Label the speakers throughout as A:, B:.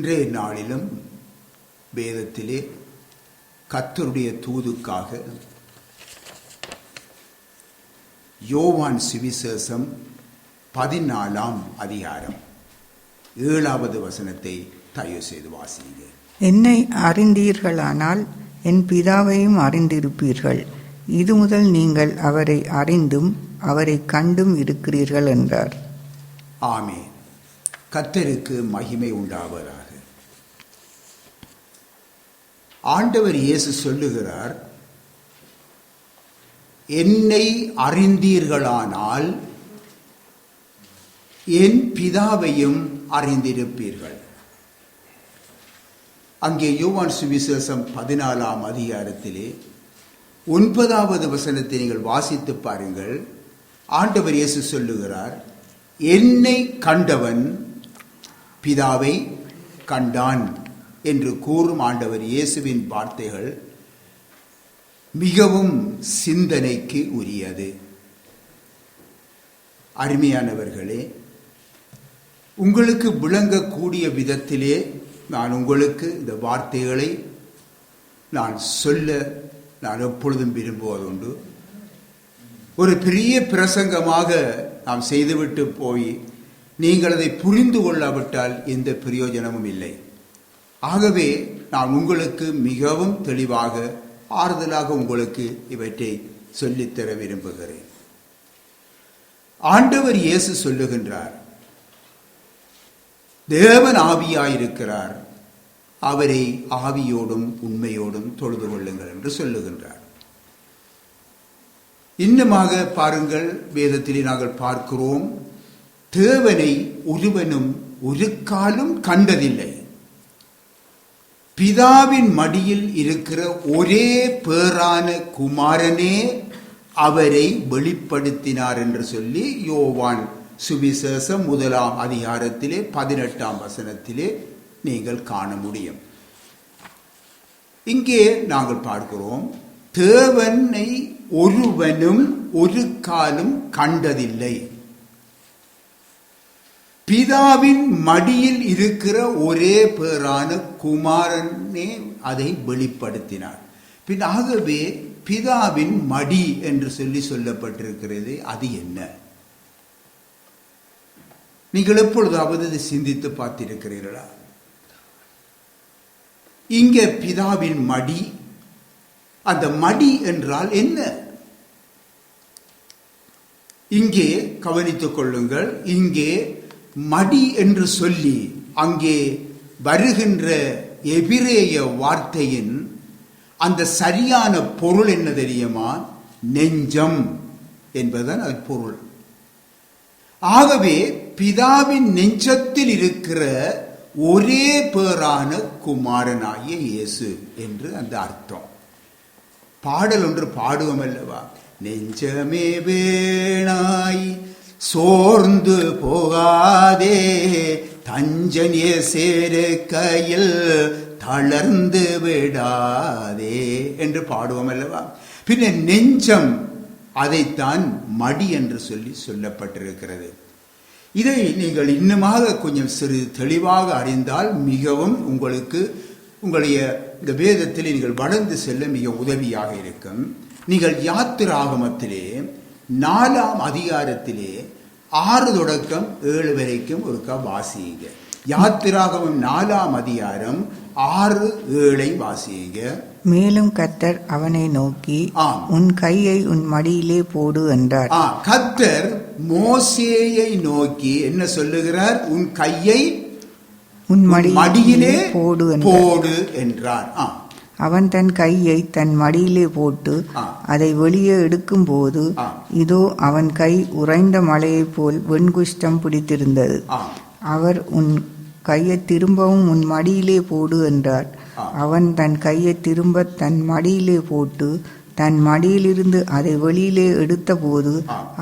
A: இன்றைய நாளிலும் வேதத்திலே கர்த்தருடைய தூதுக்காக யோவான் சுவிசேஷம் 14ஆம் அதிகாரம் 7வது வசனத்தை தயவு செய்து வாசிங்க.
B: என்னை அறிந்தீர்களானால் என் பிதாவையும் அறிந்திருப்பீர்கள். இது முதல் நீங்கள் அவரை அறிந்தும் அவரை கண்டும் இருக்கிறீர்கள் என்றார்.
A: ஆமென். கர்த்தருக்கு மகிமை உண்டாவதாக. ஆண்டவர் இயேசு சொல்லுகிறார், என்னை அறிந்தீர்களானால் என் பிதாவையும் அறிந்திருப்பீர்கள். அங்கே யோவான் சுவிசேஷம் 14ஆம் அதிகாரத்திலே 9வது வசனத்தை நீங்கள் வாசித்து பாருங்கள். ஆண்டவர் இயேசு சொல்லுகிறார், என்னை கண்டவன் பிதாவை கண்டான் என்று கூறும் ஆண்டவர் இயேசுவின் வார்த்தைகள் மிகவும் சிந்தனைக்கு உரியது. அருமையானவர்களே, உங்களுக்கு விளங்கக்கூடிய விதத்திலே நான் உங்களுக்கு இந்த வார்த்தைகளை நான் எப்பொழுதும் விரும்புவதுண்டு. ஒரு பெரிய பிரசங்கமாக நாம் செய்துவிட்டு போய் நீங்கள் அதை புரிந்து கொள்ளாவிட்டால் எந்த பிரயோஜனமும் இல்லை. ஆகவே நான் உங்களுக்கு மிகவும் தெளிவாக ஆறுதலாக உங்களுக்கு இவற்றை சொல்லித்தர விரும்புகிறேன். ஆண்டவர் இயேசு சொல்லுகின்றார், தேவன் ஆவியாயிருக்கிறார், அவரை ஆவியோடும் உண்மையோடும் தொழுது கொள்ளுங்கள் என்று சொல்லுகின்றார். இன்னுமாக பாருங்கள், வேதத்திலே நாங்கள் பார்க்கிறோம், தேவனை ஒருவனும் ஒரு காலும் கண்டதில்லை. பிதாவின் மடியில் இருக்கிற ஒரே பேரான குமாரனே அவரை வெளிப்படுத்தினார் என்று சொல்லி யோவான் சுவிசேஷம் 1ஆம் அதிகாரத்திலே 18ஆம் வசனத்திலே நீங்கள் காண முடியும். இங்கே நாங்கள் பார்க்கிறோம், தேவனை ஒருவனும் ஒரு காலும் கண்டதில்லை. பிதாவின் மடியில் இருக்கிற ஒரே பேரான குமாரனே அதை வெளிப்படுத்தினார். பின் ஆகவே பிதாவின் மடி என்று சொல்லப்பட்டிருக்கிறது. அது என்ன? நீங்கள் எப்பொழுதாவது அதை சிந்தித்து பார்த்திருக்கிறீர்களா? இங்கே பிதாவின் மடி, அந்த மடி என்றால் என்ன? இங்கே கவனித்துக் கொள்ளுங்கள். இங்கே மடி என்று சொல்லி அங்கே வருகின்ற எபிரேய வார்த்தையின் அந்த சரியான பொருள் என்ன தெரியுமா? நெஞ்சம் என்பதுதான் அது பொருள். ஆகவே பிதாவின் நெஞ்சத்தில் இருக்கிற ஒரே பேரான குமாரனாகிய இயேசு என்று அந்த அர்த்தம். பாடல் ஒன்று பாடுவோம் அல்லவா? நெஞ்சமே வேணாய் சோர்ந்து போகாதே, தஞ்சனிய சேரு கையில் தளர்ந்து விடாதே என்று பாடுவோம் அல்லவா? பின்ன நெஞ்சம், அதைத்தான் மடி என்று சொல்லப்பட்டிருக்கிறது. இதை நீங்கள் இன்னுமாக கொஞ்சம் சிறு தெளிவாக அறிந்தால் மிகவும் உங்களுடைய இந்த வேதத்தில் நீங்கள் வளர்ந்து செல்ல மிக உதவியாக இருக்கும். நீங்கள் யாத்திராகமத்திலே 4ஆம் அதிகாரத்திலே 6 தொடக்கம் 7 வரைக்கும் ஒருக்கா வாசியுங்க. யாத்திராகமம் 4ஆம் அதிகாரம் 6, 7 வாசியுங்க.
B: மேலும் கர்த்தர் அவனை நோக்கி, உன் கையை உன் மடியிலே போடு என்றார்.
A: கர்த்தர் மோசேயை நோக்கி என்ன சொல்லுகிறார்? உன் கையை உன் மடியிலே போடு என்றார்.
B: அவன் தன் கையை தன் மடியிலே போட்டு அதை வெளியே எடுக்கும் போது இதோ அவன் கை உறைந்த மலையைப் போல் வெண்குஷ்டம் பிடித்திருந்தது. அவர், உன் கையை திரும்பவும் உன் மடியிலே போடு என்றார். அவன் தன் கையை திரும்ப தன் மடியிலே போட்டு தன் மடியிலிருந்து அதை வெளியிலே எடுத்த போது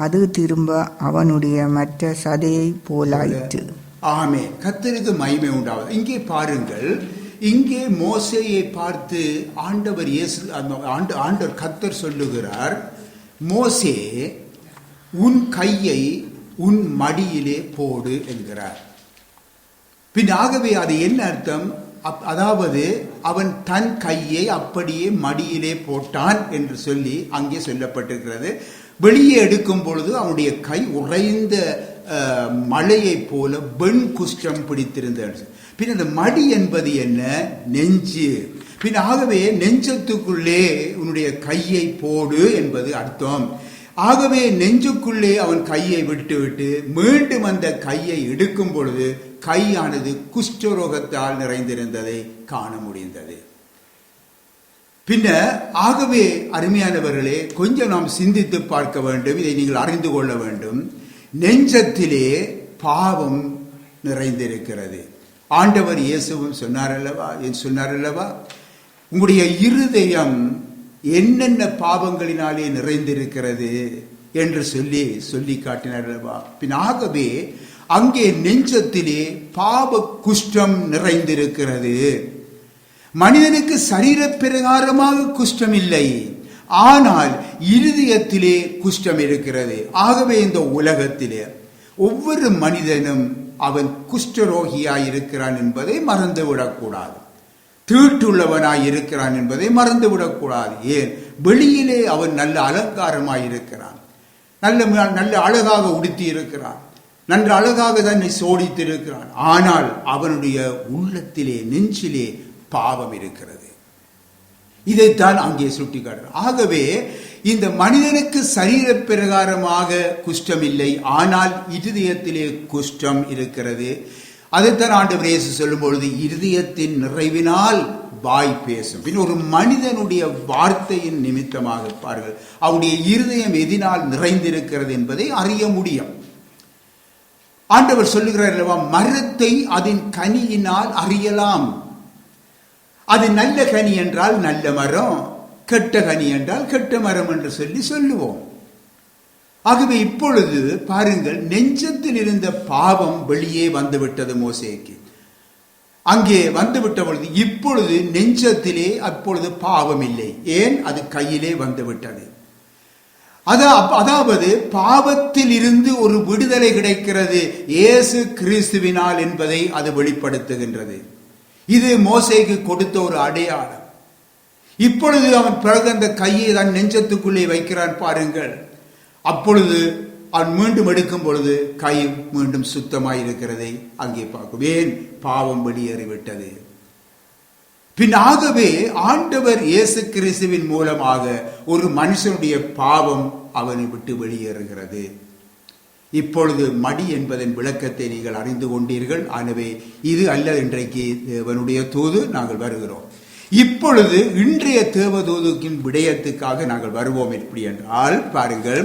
B: அது திரும்ப அவனுடைய மற்ற சதையை போலாயிற்று.
A: ஆமென். கர்த்தருக்கு மகிமை உண்டாவது. இங்கே பாருங்கள், இங்கே மோசேயை பார்த்து ஆண்டவர் இயேசு ஆண்டவர் கர்த்தர் சொல்லுகிறார், மோசே உன் கையை உன் மடியிலே போடு என்கிறார். பின் ஆகவே அது என்ன அர்த்தம்? அதாவது அவன் தன் கையை அப்படியே மடியிலே போட்டான் என்று சொல்லி அங்கே சொல்லப்பட்டிருக்கிறது. வெளியே எடுக்கும் பொழுது அவனுடைய கை உறைந்த மலையை போல வெண் குஷ்டம் பிடித்திருந்தது. பின் அந்த மடி என்பது என்ன? நெஞ்சு. பின் ஆகவே நெஞ்சத்துக்குள்ளே உன்னுடைய கையை போடு என்பது அர்த்தம். ஆகவே நெஞ்சுக்குள்ளே அவன் கையை விட்டுவிட்டு மீண்டும் அந்த கையை எடுக்கும் பொழுது கையானது குஷ்டரோகத்தால் நிறைந்திருந்ததை காண முடிந்தது. பின்ன ஆகவே அருமையானவர்களே, கொஞ்சம் நாம் சிந்தித்து பார்க்க வேண்டும். இதை நீங்கள் அறிந்து கொள்ள வேண்டும். நெஞ்சத்திலே பாவம் நிறைந்திருக்கிறது. ஆண்டவர் இயேசுவும் சொன்னாரல்லவா, உங்களுடைய இருதயம் என்னென்ன பாவங்களினாலே நிறைந்திருக்கிறது என்று சொல்லி காட்டினாரல்லவா. பின் ஆகவே அங்கே நெஞ்சத்திலே பாவ குஷ்டம் நிறைந்திருக்கிறது. மனிதனுக்கு சரீர பிரகாரமாக குஷ்டம் இல்லை, ஆனால் இருதயத்திலே குஷ்டம் இருக்கிறது. ஆகவே இந்த உலகத்திலே ஒவ்வொரு மனிதனும் அவன் குஷ்டரோகியாய் இருக்கிறான் என்பதை மறந்துவிடக்கூடாது. தீட்டுள்ளவனாய் இருக்கிறான் என்பதை மறந்துவிடக்கூடாது. ஏன்? வெளியிலே அவன் நல்ல அலங்காரமாய் இருக்கிறான், நல்ல அழகாக உடுத்தி இருக்கிறான், நன்று அழகாக தன்னை சோடித்திருக்கிறான். ஆனால் அவனுடைய உள்ளத்திலே நெஞ்சிலே பாவம் இருக்கிறது. இதைத்தான் அங்கே சுட்டிக்காட்டுறார். ஆகவே இந்த மனிதனுக்கு சரீர பிரகாரமாக குஷ்டம் இல்லை, ஆனால் இருதயத்திலே குஷ்டம் இருக்கிறது. அதைத்தான் ஆண்டவர் இயேசு சொல்லும் பொழுது இருதயத்தின் நிறைவினால் வாய் பேசும். பின் ஒரு மனிதனுடைய வார்த்தையின் நிமித்தமாக பாருங்கள், அவனுடைய இருதயம் எதினால் நிறைந்திருக்கிறது என்பதை அறிய முடியும். ஆண்டவர் சொல்லுகிறார் அல்லவா, மரத்தை அதன் கனியினால் அறியலாம். அது நல்ல கனி என்றால் நல்ல மரம், கெட்ட கனி என்றால் கெட்ட மரம் என்று சொல்லுவோம். ஆகவே இப்பொழுது பாருங்கள், நெஞ்சத்தில் இருந்த பாவம் வெளியே வந்துவிட்டது மோசேக்கு. அங்கே வந்துவிட்ட பொழுது இப்பொழுது நெஞ்சத்திலே அப்பொழுது பாவம் இல்லை. ஏன்? அது கையிலே வந்துவிட்டது. அதாவது பாவத்தில் இருந்து ஒரு விடுதலை கிடைக்கிறது இயேசு கிறிஸ்துவினால் என்பதை அது வெளிப்படுத்துகின்றது. இது மோசேக்கு கொடுத்த ஒரு அடையாளம். இப்பொழுது அவன் பிறகு அந்த கையை தன் நெஞ்சத்துக்குள்ளே வைக்கிறான் பாருங்கள். அப்பொழுது அவன் மீண்டும் எடுக்கும் பொழுது கை மீண்டும் சுத்தமாயிருக்கிறதை அங்கே பார்க்கும். ஏன்? பாவம் வெளியேறிவிட்டது. பின் ஆகவே ஆண்டவர் இயேசு கிறிஸ்துவின் மூலமாக ஒரு மனுஷனுடைய பாவம் அவனை விட்டு வெளியேறுகிறது. இப்பொழுது மடி என்பதன் விளக்கத்தை நீங்கள் அறிந்து கொண்டீர்கள். ஆகவே இது அல்ல இன்றைக்கு தேவனுடைய தூது. நாங்கள் வருகிறோம். இப்பொழுது இன்றைய தேவதூதுக்கின் விடயத்துக்காக நாங்கள் வருவோம். எப்படி என்றால் பாருங்கள்,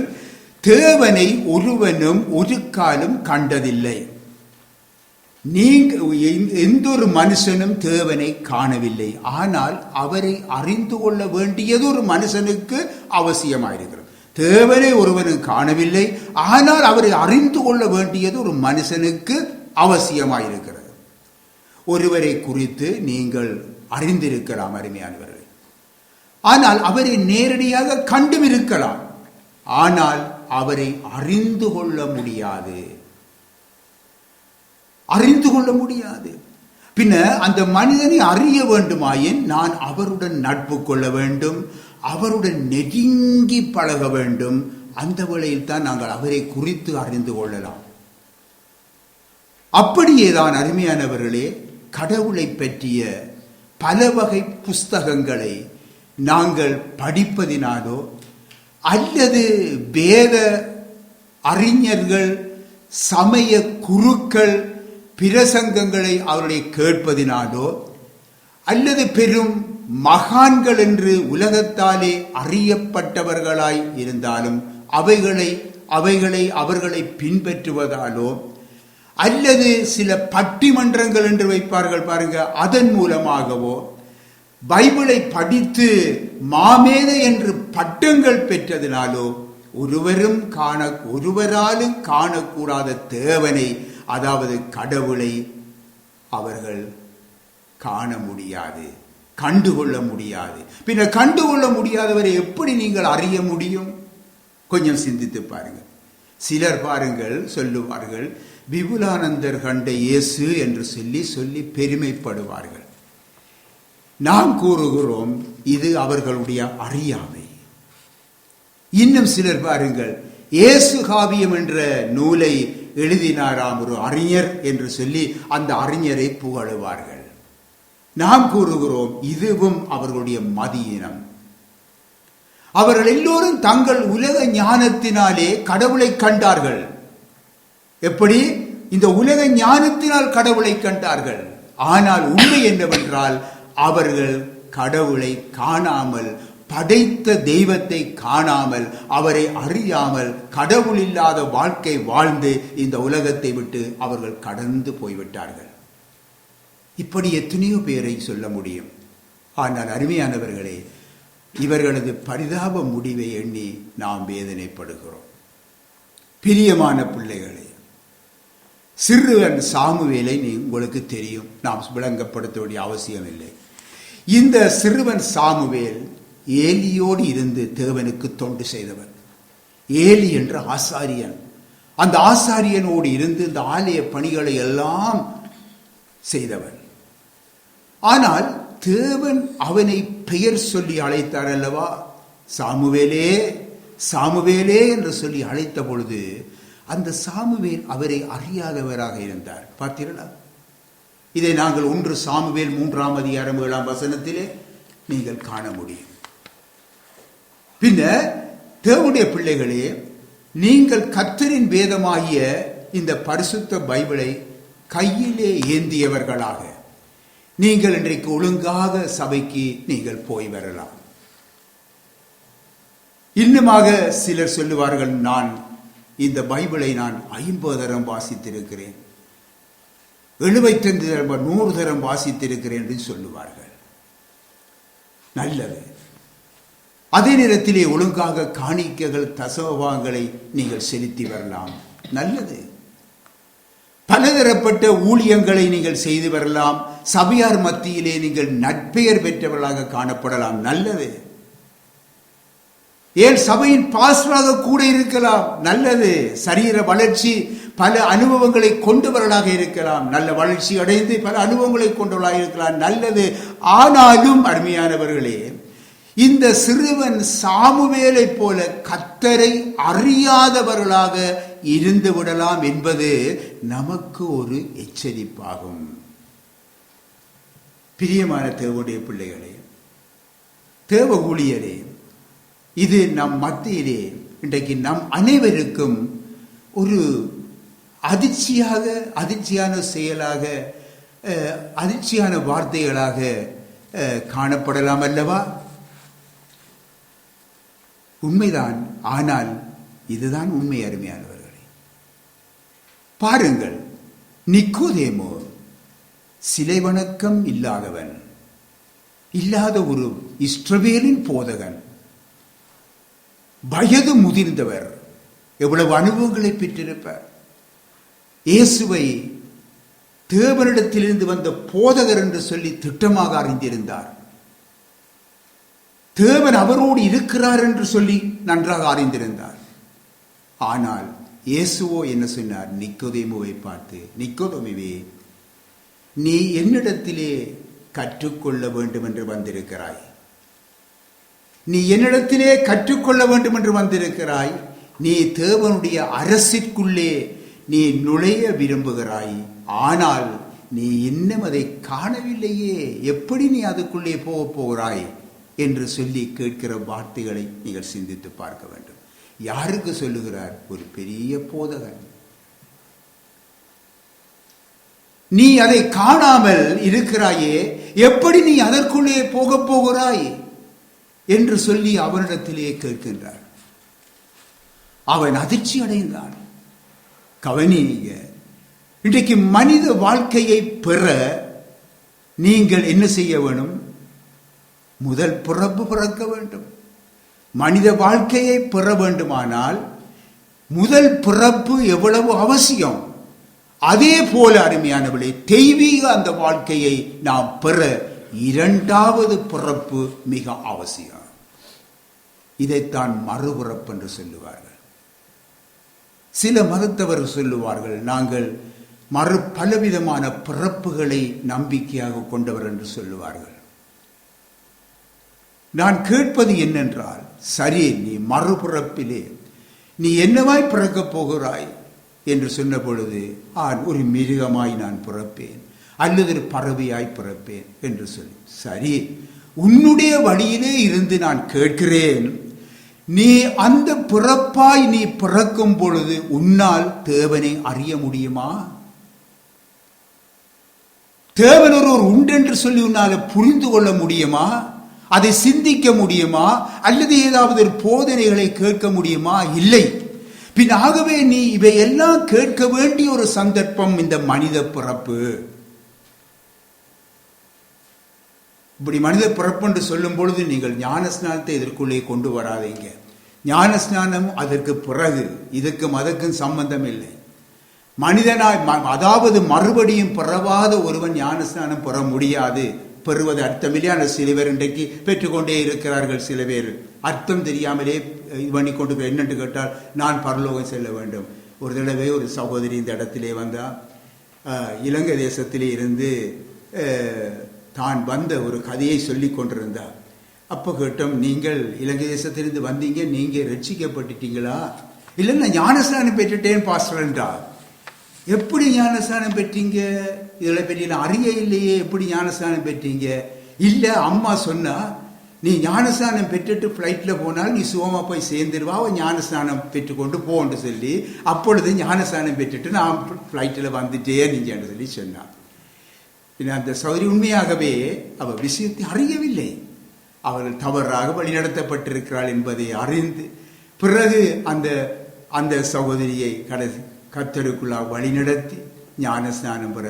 A: தேவனை ஒருவனும் ஒரு காலம் கண்டதில்லை. எந்த ஒரு மனுஷனும் தேவனை காணவில்லை. ஆனால் அவரை அறிந்து கொள்ள வேண்டியது ஒரு மனுஷனுக்கு அவசியமாயிருக்கிறது. தேவனை ஒருவனும் காணவில்லை, ஆனால் அவரை அறிந்து கொள்ள வேண்டியது ஒரு மனுஷனுக்கு அவசியமாயிருக்கிறது. ஒருவரை குறித்து நீங்கள் அறிந்திருக்கலாம் அருமையானவர்கள், ஆனால் அவரை நேரடியாக கண்டும் இருக்கலாம், ஆனால் அவரை அறிந்து கொள்ள முடியாது. பின்ன அந்த மனிதனை அறிய வேண்டுமாயின் நான் அவருடன் நட்பு கொள்ள வேண்டும், அவருடன் நெருங்கி பழக வேண்டும். அந்த வேளையில் தான் நாங்கள் அவரை குறித்து அறிந்து கொள்ளலாம். அப்படியேதான் அருமையானவர்களே, கடவுளை பற்றிய பல வகை புஸ்தகங்களை நாங்கள் படிப்பதினாலோ அல்லது வேத அறிஞர்கள், சமய குருக்கள் பிரசங்கங்களை அவருடைய கேட்பதினாலோ அல்லது பெரும் மகான்கள் என்று உலகத்தாலே அறியப்பட்டவர்களாய் இருந்தாலும் அவர்களை பின்பற்றுவதாலோ அல்லது சில பட்டிமன்றங்கள் என்று வைப்பார்கள் பாருங்க, அதன் மூலமாகவோ பைபிளை படித்து மாமேதை என்று பட்டங்கள் பெற்றதினாலோ ஒருவராலும் காணக்கூடாத தேவனை, அதாவது கடவுளை அவர்கள் காண முடியாது, கண்டுகொள்ள முடியாது. பின்னர் கண்டுகொள்ள முடியாதவரை எப்படி நீங்கள் அறிய முடியும்? கொஞ்சம் சிந்தித்து பாருங்கள். சிலர் பாருங்கள் சொல்லுவார்கள், விபுலானந்தர் கண்ட இயேசு என்று சொல்லி சொல்லி பெருமைப்படுவார்கள். நாம் கூறுகிறோம் இது அவர்களுடைய அறியாமை. இன்னும் சிலர் பாருங்கள், இயேசு காவியம் என்ற நூலை எழுதினாராம் ஒரு அறிஞர் என்று சொல்லி அந்த அறிஞரை புகழுவார்கள். நாம் கூறுகிறோம் இதுவும் அவர்களுடைய மதியினம். அவர்கள் எல்லோரும் தங்கள் உலக ஞானத்தினாலே கடவுளை கண்டார்கள். எப்படி? இந்த உலக ஞானத்தினால் கடவுளை கண்டார்கள். ஆனால் உண்மை என்னவென்றால் அவர்கள் கடவுளை காணாமல், படைத்த தெய்வத்தை காணாமல், அவரை அறியாமல், கடவுள் இல்லாத வாழ்க்கை வாழ்ந்து இந்த உலகத்தை விட்டு அவர்கள் கடந்து போய்விட்டார்கள். இப்படி எத்தனையோ பேரை சொல்ல முடியும். ஆனால் அருமையானவர்களே, இவர்களது பரிதாப முடிவை எண்ணி நாம் வேதனைப்படுகிறோம். பிரியமான பிள்ளைகளே, சிறுவன் சாமுவேலை உங்களுக்கு தெரியும், நாம் விளங்கப்படுத்த வேண்டிய அவசியம் இல்லை. இந்த சிறுவன் சாமுவேல் ஏலியோடு இருந்து தேவனுக்கு தொண்டு செய்தவன். ஏலி என்ற ஆசாரியன், அந்த ஆசாரியனோடு இருந்து இந்த ஆலய பணிகளை எல்லாம் செய்தவன். ஆனால் தேவன் அவனை பெயர் சொல்லி அழைத்தார் அல்லவா? சாமுவேலே சாமுவேலே என்று சொல்லி அழைத்த பொழுது அந்த சாமுவேல் அவரை அறியாதவராக இருந்தார். பார்த்தீர்களா? இதை நாங்கள் 1 சாமுவேல் 3ஆம் அதிகாரம் 7ஆம் வசனத்திலே நீங்கள் காண முடியும். பின்ன தேவனுடைய பிள்ளைகளே, நீங்கள் கர்த்தரின் வேதமாகிய இந்த பரிசுத்த பைபிளை கையிலே ஏந்தியவர்களாக நீங்கள் இன்றைக்கு ஒழுங்காக சபைக்கு நீங்கள் போய் வரலாம். இன்னுமாக சிலர் சொல்லுவார்கள், நான் இந்த பைபிளை நான் 50 தரம் வாசித்திருக்கிறேன், 75 தரம் 100 தரம் வாசித்திருக்கிறேன் என்று சொல்லுவார்கள். நல்லது. அதே நேரத்திலே ஒழுங்காக காணிக்கைகள் தசமபாகங்களை நீங்கள் செலுத்தி வரலாம். நல்லது. பலதரப்பட்ட ஊழியங்களை நீங்கள் செய்து வரலாம். சபையார் மத்தியிலே நீங்கள் நற்பெயர் பெற்றவர்களாக காணப்படலாம். நல்லது. ஏன் சபையின் பாஸ்டராக கூட இருக்கலாம். நல்லது. சரீர வளர்ச்சி, பல அனுபவங்களை கொண்டவர்களாக இருக்கலாம். நல்ல வளர்ச்சி அடைந்து பல அனுபவங்களை கொண்டவர்களாக இருக்கலாம். நல்லது. ஆனாலும் அருமையானவர்களே, இந்த சிறுவன் சாமுவேலை போல கர்த்தரை அறியாதவர்களாக இருந்து விடலாம் என்பது நமக்கு ஒரு எச்சரிப்பாகும். பிரியமான தேவனுடைய பிள்ளைகளே, தேவ ஊழியரே, இது நம் மத்தியிலே இன்றைக்கு நம் அனைவருக்கும் ஒரு அதிர்ச்சியான செயலாக, அதிர்ச்சியான வார்த்தைகளாக காணப்படலாம் அல்லவா? உண்மைதான். ஆனால் இதுதான் உண்மை. அருமையானவர்களே, பாருங்கள், நிக்கோதேமு சிலை வணக்கம் இல்லாதவன், இல்லாத ஒரு இஸ்ரவேலின் போதகன், வயது முதிர்ந்தவர், எவ்வளவு அனுபவங்களை பெற்றிருப்பார். இயேசுவை தேவனிடத்திலிருந்து வந்த போதகர் என்று சொல்லி திட்டமாக அறிந்திருந்தார். தேவன் அவரோடு இருக்கிறார் என்று சொல்லி நன்றாக அறிந்திருந்தார். ஆனால் இயேசுவோ என்ன சொன்னார்? நிக்கோதேமுவை பார்த்து, நிக்கோதேமுவே, நீ என்னிடத்திலே கற்றுக்கொள்ள வேண்டும் என்று வந்திருக்கிறாய். நீ என்னிடத்திலே கற்றுக்கொள்ள வேண்டும் என்று வந்திருக்கிறாய். நீ தேவனுடைய அரசிற்குள்ளே நீ நுழைய விரும்புகிறாய். ஆனால் நீ இன்னும் அதை காணவில்லையே, எப்படி நீ அதுக்குள்ளே போகிறாய் என்று சொல்லி கேட்கிற வார்த்தைகளை நீங்கள் சிந்தித்து பார்க்க வேண்டும். யாருக்கு சொல்லுகிறார்? ஒரு பெரிய போதகன். நீ அதை காணாமல் இருக்கிறாயே, எப்படி நீ அதற்குள்ளே போகிறாய் என்று சொல்லி அவனிடத்திலே கேட்கின்றார். அவன் அதிர்ச்சி அடைந்தான். கவனிங்க, இன்றைக்கு மனித வாழ்க்கையை பெற நீங்கள் என்ன செய்ய வேண்டும்? முதல் பிறப்பு பிறக்க வேண்டும். மனித வாழ்க்கையை பெற வேண்டுமானால் முதல் பிறப்பு எவ்வளவு அவசியம், அதே போல அருமையானவளே, தெய்வீக அந்த வாழ்க்கையை நாம் பெற 2வது பிறப்பு மிக அவசியம். இதைத்தான் மறுபிறப்பு என்று சொல்லுவார்கள். சில மதத்தவர் சொல்லுவார்கள், நாங்கள் பலவிதமான பிறப்புகளை நம்பிக்கையாக கொண்டவர் என்று சொல்லுவார்கள். நான் கேட்பது என்னென்றால், சரி, நீ மறுபிறப்பிலே நீ என்னவாய் பிறக்கப் போகிறாய் என்று சொன்ன பொழுது, ஒரு மிருகமாய் நான் பிறப்பேன் அல்லது ஒரு பறவையாய் பிறப்பேன் என்று சொல்லி, சரி, உன்னுடைய வழியிலே இருந்து நான் கேட்கிறேன், நீ அந்த பிறப்பாய் நீ பிறக்கும் பொழுது உன்னால் தேவனை அறிய முடியுமா? தேவன் ஒருவர் உண்டென்று சொல்லி உன்னால் புரிந்து கொள்ள முடியுமா? அதை சிந்திக்க முடியுமா? அல்லது ஏதாவது ஒரு போதனைகளை கேட்க முடியுமா? இல்லை. பின் ஆகவே நீ இவையெல்லாம் கேட்க வேண்டிய ஒரு சந்தர்ப்பம் இந்த மனித பிறப்பு. இப்படி மனித பிறப்பு என்று சொல்லும் பொழுது நீங்கள் ஞானஸ்நானத்தை இதற்குள்ளே கொண்டு வராதீங்க. ஞானஸ்நானம் அதற்கு பிறகு, இதுக்கும் அதற்கும் சம்பந்தம் இல்லை. மனிதனாய், அதாவது மறுபடியும் பிறவாத ஒருவன் ஞானஸ்நானம் பெற முடியாது. பெறுவது அர்த்தமில்லையான சில பேர் இன்றைக்கு பெற்றுக்கொண்டே இருக்கிறார்கள். சில பேர் அர்த்தம் தெரியாமலே இது பண்ணி கொண்டு, என்னென்று கேட்டால், நான் பரலோகம் செல்ல வேண்டும். ஒரு தடவை ஒரு சகோதரி இந்த இடத்திலே வந்தா, இலங்கை தேசத்திலே இருந்து தான் வந்த ஒரு கதையை சொல்லி கொண்டிருந்தார். அப்போ கேட்டோம், நீங்கள் இலங்கை தேசத்திலிருந்து வந்தீங்க, நீங்க ரட்சிக்கப்பட்டுட்டீங்களா? இல்லை, நான் ஞானஸ்நானம் பெற்றுட்டேன் பாஸ்டர் என்றார். எப்படி ஞானஸ்நானம் பெற்றீங்க? இதில் பற்றி நான் அறிய இல்லையே, எப்படி ஞானஸ்நானம் பெற்றீங்க? இல்லை, அம்மா சொன்னா, நீ ஞானஸ்நானம் பெற்றுட்டு ஃப்ளைட்டில் போனால் நீ சுகமாக போய் சேர்ந்துருவா, ஞானஸ்நானம் பெற்றுக்கொண்டு போன்னு சொல்லி, அப்பொழுது ஞானஸ்நானம் பெற்றுட்டு நான் ஃப்ளைட்டில் வந்துட்டே நீங்கன்னு சொல்லி சொன்னான். அந்த சௌரி உண்மையாகவே அவள் விஷயத்தை அறியவில்லை. அவர்கள் தவறாக வழிநடத்தப்பட்டிருக்கிறாள் என்பதை அறிந்து பிறகு அந்த சகோதரியை கர்த்தருக்குள்ளாக வழிநடத்தி ஞானஸ்நானம் பெற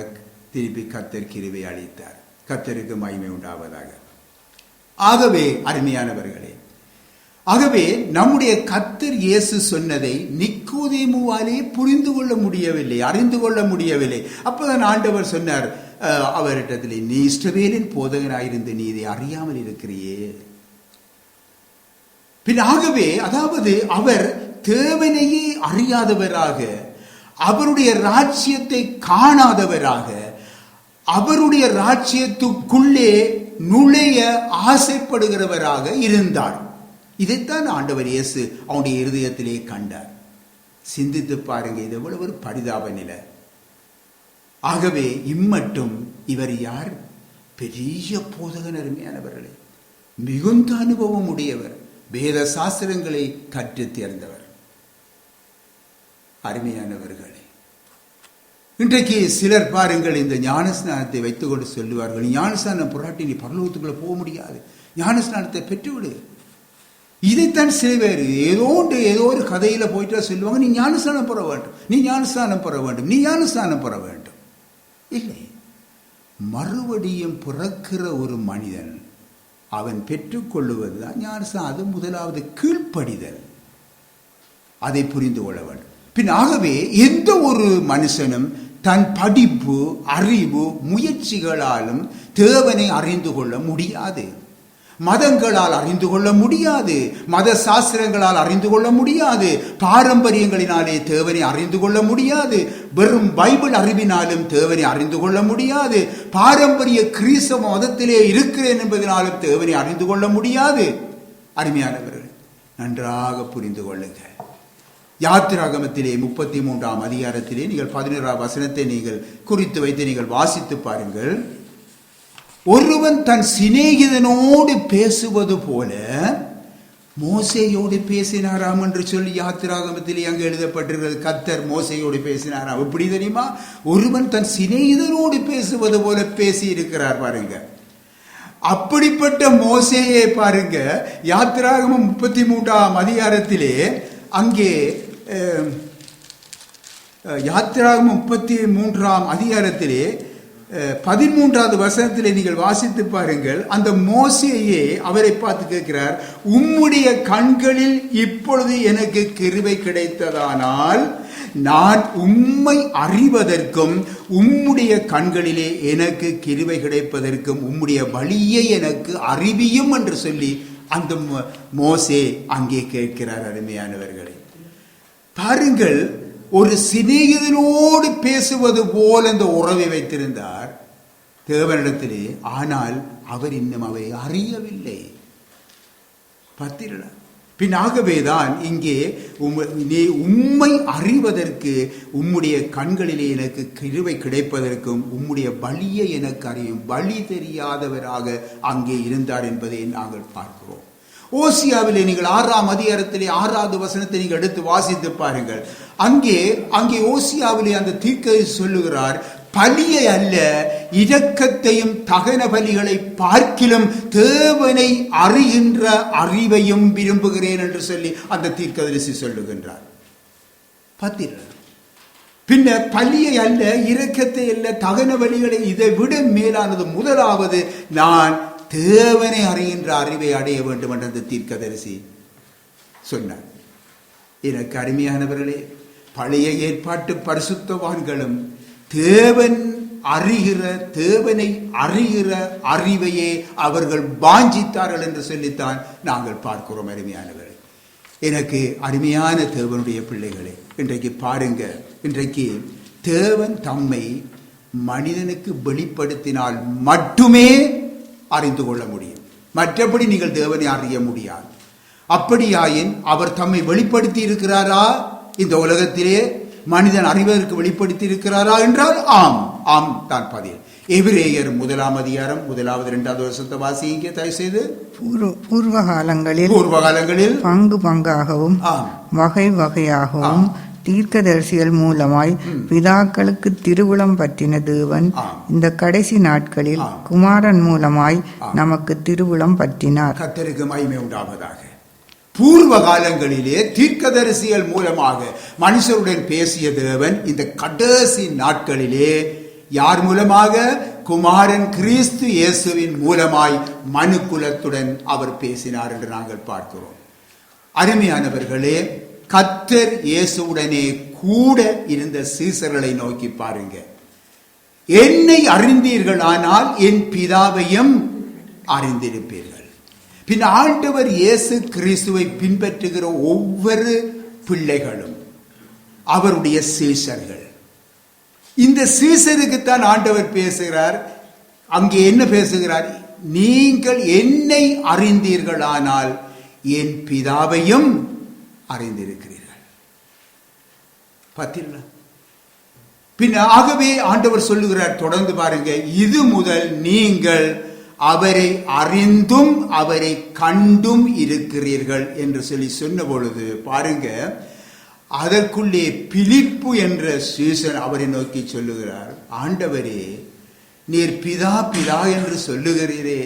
A: திருப்பி கர்த்தர் கிருபை அளித்தார். கர்த்தருக்கு மகிமை உண்டாவதாக. ஆகவே அருமையானவர்களே, ஆகவே நம்முடைய கர்த்தர் இயேசு சொன்னதை நிக்கோதேமுவாலே புரிந்து கொள்ள முடியவில்லை, அறிந்து கொள்ள முடியவில்லை. அப்போதான் ஆண்டவர் சொன்னார் அவரிடத்திலே, நீ இஸ்ரவேலின் போதகனாயிருந்து நீ இதை அறியாமல் இருக்கிறியே. பின் ஆகவே, அதாவது அவர் தேவனையே அறியாதவராக, அவருடைய ராஜ்யத்தை காணாதவராக, அவருடைய ராஜ்யத்துக்குள்ளே நுழைய ஆசைப்படுகிறவராக இருந்தார். இதைத்தான் ஆண்டவர் இயேசு அவனுடைய இருதயத்திலே கண்டார். சிந்தித்து பாருங்க, இது எவ்வளவு ஒரு பரிதாப நிலை. ஆகவே இம்மட்டும் இவர் யார்? பெரிய போதகன். அருமையானவர்களே, மிகுந்த அனுபவம் உடையவர், வேத சாஸ்திரங்களை கற்று தேர்ந்தவர். அருமையானவர்களே, இன்றைக்கு சிலர் பாருங்கள், இந்த ஞானஸ்நானத்தை வைத்துக் கொண்டு சொல்லுவார்கள், ஞானஸ்நானம் புராட்டி நீ பரலோகத்துக்குள்ள போக முடியாது, ஞானஸ்நானத்தை பெற்றுவிடு. இதைத்தான் சில பேர் ஏதோ ஒரு கதையில போயிட்டா சொல்லுவாங்க, நீ ஞானஸ்நானம் பெற வேண்டும், நீ ஞானஸ்நானம் பெற வேண்டும், நீ ஞானஸ்நானம் பெற வேண்டும். இல்லை, மறுபடியும் பிறக்கிற ஒரு மனிதன் அவன் பெற்றுக்கொள்ளுவதுதான் ஞானஸ்நானம். அது முதலாவது கீழ்ப்படிதல். அதை புரிந்து கொள்ள வேண்டும். பின் ஆகவே எந்த ஒரு மனுஷனும் தன் படிப்பு, அறிவு, முயற்சிகளாலும் தேவனை அறிந்து கொள்ள முடியாது. மதங்களால் அறிந்து கொள்ள முடியாது, மத சாஸ்திரங்களால் அறிந்து கொள்ள முடியாது, பாரம்பரியங்களினாலே தேவனை அறிந்து கொள்ள முடியாது, வெறும் பைபிள் அறிவினாலும் தேவனை அறிந்து கொள்ள முடியாது, பாரம்பரிய கிறிஸ்தவ மதத்திலே இருக்கிறேன் என்பதனாலும் தேவனை அறிந்து கொள்ள முடியாது. அருமையானவர்கள், நன்றாக புரிந்து கொள்ளுங்கள். யாத்திராகமத்திலே 33ஆம் அதிகாரத்திலே நீங்கள் 11ஆம் வசனத்தை நீங்கள் குறித்து வைத்து நீங்கள் வாசித்து பாருங்கள். ஒருவன் தன் சிநேகிதனோடு பேசுவது போல மோசேயோடு பேசினாராம் என்று சொல்லி யாத்திராகமத்திலே அங்கு எழுதப்பட்டிருக்கிறது. கர்த்தர் மோசேயோடு பேசினாராம். எப்படி தெரியுமா? ஒருவன் தன் சிநேகிதனோடு பேசுவது போல பேசி இருக்கிறார். பாருங்க, அப்படிப்பட்ட மோசேயை பாருங்க, யாத்திராகமம் 33ஆம் அதிகாரத்திலே அங்கே யாத்திராகமம் 33ஆம் அதிகாரத்திலே 13வது வசனத்திலே நீங்கள் வாசித்து பாருங்கள். அந்த மோசேயே அவரை பார்த்து கேட்கிறார், உம்முடைய கண்களில் இப்பொழுது எனக்கு கிருபை கிடைத்ததானால் நான் உம்மை அறிவதற்கும் உம்முடைய கண்களிலே எனக்கு கிருபை கிடைப்பதற்கும் உம்முடைய வழியை எனக்கு அறிவியும் என்று சொல்லி அந்த மோசே அங்கே கேட்கிறார். அருமையானவர்களே, பாருங்கள், ஒரு சிநேகிதனோடு பேசுவது போல் அந்த உறவை வைத்திருந்தார் தேவனிடத்திலே. ஆனால் அவர் இன்னும் அவை அறியவில்லை. பார்த்தீர்களா? பின்னாகவேதான் இங்கே நீ உம்மை அறிவதற்கு உம்முடைய கண்களிலே எனக்கு கிருபை கிடைப்பதற்கும் உம்முடைய வழியை எனக்கு அறியும் வழி தெரியாதவராக அங்கே இருந்தார் என்பதை நாங்கள் பார்க்கிறோம். ஓசியாவிலே நீங்கள் 6ஆம் அதிகாரத்திலே 6வது வசனத்தை நீங்கள் எடுத்து வாசித்து பாருங்கள். அங்கே ஓசியாவிலே அந்த தீர்க்கதரிசி சொல்லுகிறார், பலியை அல்ல இரக்கத்தையும் தகன பலிகளை பார்க்கிலும் தேவனை அறிகின்ற அறிவையும் விரும்புகிறேன் என்று சொல்லி அந்த தீர்க்கதரிசி சொல்லுகின்றார். பார்த்தீர்கள்? பின்ன பலியை அல்ல, இரக்கத்தை அல்ல, தகன பலிகளை இதை விட மேலானது முதலாவது நான் தேவனை அறிகின்ற அறிவை அடைய வேண்டும் என்று அந்த தீர்க்கதரிசி சொன்னார். எனக்கு அருமையானவர்களே, பழைய ஏற்பாட்டு பரிசுத்தவான்களும் தேவனை அறிகிற அறிவையே அவர்கள் வாஞ்சித்தார்கள் என்று சொல்லித்தான் நாங்கள் பார்க்கிறோம். அருமையானவர்களே, எனக்கு அருமையான தேவனுடைய பிள்ளைகளே, இன்றைக்கு பாருங்க, இன்றைக்கு தேவன் தம்மை மனிதனுக்கு வெளிப்படுத்தினால் மட்டுமே அறிந்து கொள்ள முடியும். மற்றபடி நீங்கள் தேவனை அறிய முடியாது. அப்படியாயின் அவர் தம்மை வெளிப்படுத்தி இருக்கிறாரா இந்த உலகத்திலே மனிதன் அறிவதற்கு வெளிப்படுத்தி இருக்கிறாரா என்றால் ஆம், ஆம் தான் பதில். எபிரேயர் 1ஆம் அதிகாரம் 1வது 2வது வசனத்தை வாசிங்க தயவு செய்து.
B: பூர்வ காலங்களில் பங்கு பங்காகவும் வகை வகையாகவும் தீர்க்கதரிசிகள் மூலமாய் பிதாக்களுக்கு திருவுளம் பற்றின தேவன் இந்த கடைசி நாட்களில் குமாரன் மூலமாய் நமக்கு திருவுளம் பற்றினார்.
A: கர்த்தருக்கு மகிமை உண்டாவதாக. பூர்வ காலங்களிலே தீர்க்கதரிசிகள் மூலமாக மனுஷருடன் பேசிய தேவன் இந்த கடைசி நாட்களிலே யார் மூலமாக? குமாரன் கிறிஸ்து இயேசுவின் மூலமாய் மனுக்குலத்துடன் அவர் பேசினார் என்று நாங்கள் பார்க்கிறோம். அருமையானவர்களே, கர்த்தர் இயேசுவுடனே கூட இருந்த சீசர்களை நோக்கி பாருங்க. என்னை அறிந்தீர்களானால் என் பிதாவையும் அறிந்திருப்பீர்கள். பின் ஆண்டவர் இயேசு கிறிஸ்துவை பின்பற்றுகிற ஒவ்வொரு பிள்ளைகளும் அவருடைய சீசர்கள். இந்த சீசருக்குத்தான் ஆண்டவர் பேசுகிறார். அங்கே என்ன பேசுகிறார்? நீங்கள் என்னை அறிந்தீர்களானால் என் பிதாவையும் அறிந்திருக்கிறீர்கள். பார்த்தீங்களா? பின் ஆகவே ஆண்டவர் சொல்லுகிறார், தொடர்ந்து பாருங்க, இது முதல் நீங்கள் அவரை அறிந்தும் அவரை கண்டும் இருக்கிறீர்கள் என்று சொல்லி சொன்ன பொழுது பாருங்க, அதற்குள்ளே பிலிப்பு என்ற சீசன் அவரை நோக்கி சொல்லுகிறார், ஆண்டவரே, நீர் பிதா பிதா என்று சொல்லுகிறீரே,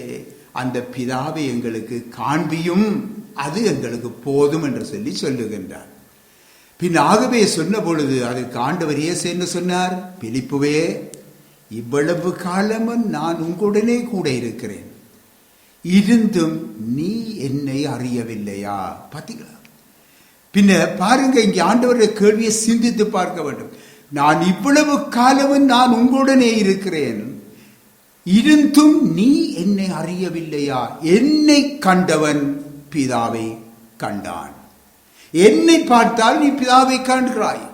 A: அந்த பிதாவை எங்களுக்கு காண்பியும், அது எங்களுக்கு போதும் என்று சொல்லி சொல்லுகின்றார். பின் ஆகவே சொன்ன பொழுது அதற்கு ஆண்டவர் இயேசு என்ன சொன்னார்? பிலிப்புவே, இவ்வளவு காலமும் நான் உங்களுடனே கூட இருக்கிறேன், இருந்தும் நீ என்னை அறியவில்லையா? பார்த்தீங்களா? பின்ன பாருங்க, இங்கே ஆண்டவருடைய கேள்வியை சிந்தித்து பார்க்க வேண்டும். நான் இவ்வளவு காலமும் நான் உங்களுடனே இருக்கிறேன், இருந்தும் நீ என்னை அறியவில்லையா? என்னை கண்டவன் பிதாவை கண்டான். என்னை பார்த்தால் நீ பிதாவை காண்கிறாய்,